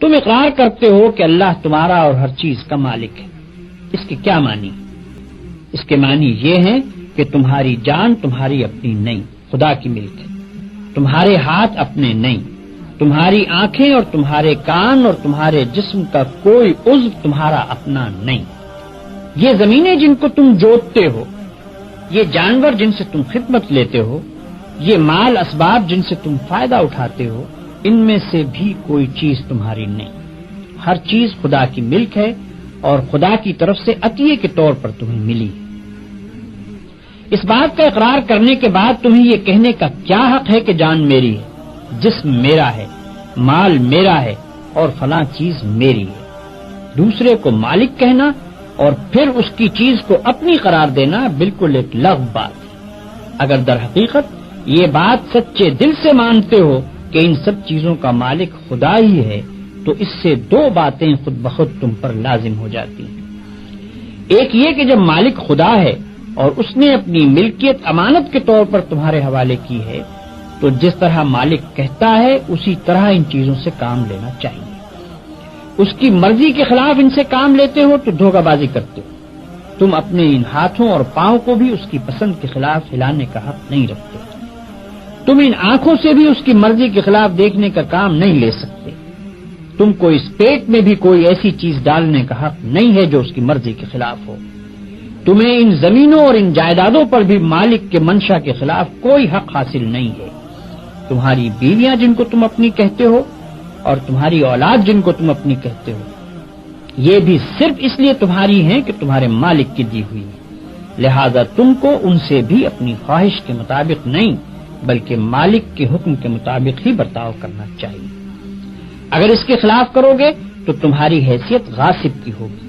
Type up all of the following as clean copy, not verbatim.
تم اقرار کرتے ہو کہ اللہ تمہارا اور ہر چیز کا مالک ہے۔ اس کے کیا معنی؟ اس کے معنی یہ ہیں کہ تمہاری جان تمہاری اپنی نہیں، خدا کی ملک ہے۔ تمہارے ہاتھ اپنے نہیں، تمہاری آنکھیں اور تمہارے کان اور تمہارے جسم کا کوئی عضو تمہارا اپنا نہیں۔ یہ زمینیں جن کو تم جوتتے ہو، یہ جانور جن سے تم خدمت لیتے ہو، یہ مال اسباب جن سے تم فائدہ اٹھاتے ہو، ان میں سے بھی کوئی چیز تمہاری نہیں۔ ہر چیز خدا کی ملک ہے اور خدا کی طرف سے عطیے کے طور پر تمہیں ملی۔ اس بات کا اقرار کرنے کے بعد تمہیں یہ کہنے کا کیا حق ہے کہ جان میری ہے، جسم میرا ہے، مال میرا ہے اور فلاں چیز میری ہے؟ دوسرے کو مالک کہنا اور پھر اس کی چیز کو اپنی قرار دینا بالکل ایک لغو بات ہے۔ اگر در حقیقت یہ بات سچے دل سے مانتے ہو کہ ان سب چیزوں کا مالک خدا ہی ہے تو اس سے دو باتیں خود بخود تم پر لازم ہو جاتی ہیں۔ ایک یہ کہ جب مالک خدا ہے اور اس نے اپنی ملکیت امانت کے طور پر تمہارے حوالے کی ہے تو جس طرح مالک کہتا ہے اسی طرح ان چیزوں سے کام لینا چاہیے۔ اس کی مرضی کے خلاف ان سے کام لیتے ہو تو دھوکہ بازی کرتے ہو۔ تم اپنے ان ہاتھوں اور پاؤں کو بھی اس کی پسند کے خلاف ہلانے کا حق نہیں رکھتے۔ تم ان آنکھوں سے بھی اس کی مرضی کے خلاف دیکھنے کا کام نہیں لے سکتے۔ تم کو اس پیٹ میں بھی کوئی ایسی چیز ڈالنے کا حق نہیں ہے جو اس کی مرضی کے خلاف ہو۔ تمہیں ان زمینوں اور ان جائیدادوں پر بھی مالک کے منشا کے خلاف کوئی حق حاصل نہیں ہے۔ تمہاری بیویاں جن کو تم اپنی کہتے ہو اور تمہاری اولاد جن کو تم اپنی کہتے ہو، یہ بھی صرف اس لیے تمہاری ہیں کہ تمہارے مالک کی دی ہوئی ہے، لہذا تم کو ان سے بھی اپنی خواہش کے مطابق نہیں بلکہ مالک کے حکم کے مطابق ہی برتاؤ کرنا چاہیے۔ اگر اس کے خلاف کرو گے تو تمہاری حیثیت غاصب کی ہوگی۔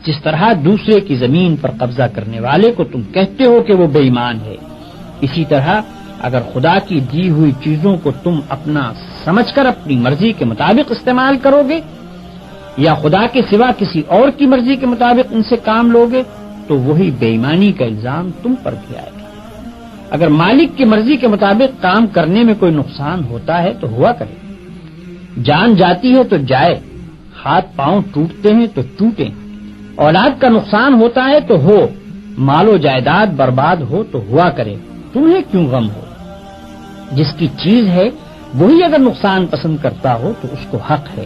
جس طرح دوسرے کی زمین پر قبضہ کرنے والے کو تم کہتے ہو کہ وہ بے ایمان ہے، اسی طرح اگر خدا کی دی ہوئی چیزوں کو تم اپنا سمجھ کر اپنی مرضی کے مطابق استعمال کرو گے یا خدا کے سوا کسی اور کی مرضی کے مطابق ان سے کام لوگے تو وہی بے ایمانی کا الزام تم پر بھی آئے گا۔ اگر مالک کی مرضی کے مطابق کام کرنے میں کوئی نقصان ہوتا ہے تو ہوا کرے، جان جاتی ہے تو جائے، ہاتھ پاؤں ٹوٹتے ہیں تو ٹوٹیں، اولاد کا نقصان ہوتا ہے تو ہو، مال و جائیداد برباد ہو تو ہوا کرے، تمہیں کیوں غم ہو؟ جس کی چیز ہے وہی اگر نقصان پسند کرتا ہو تو اس کو حق ہے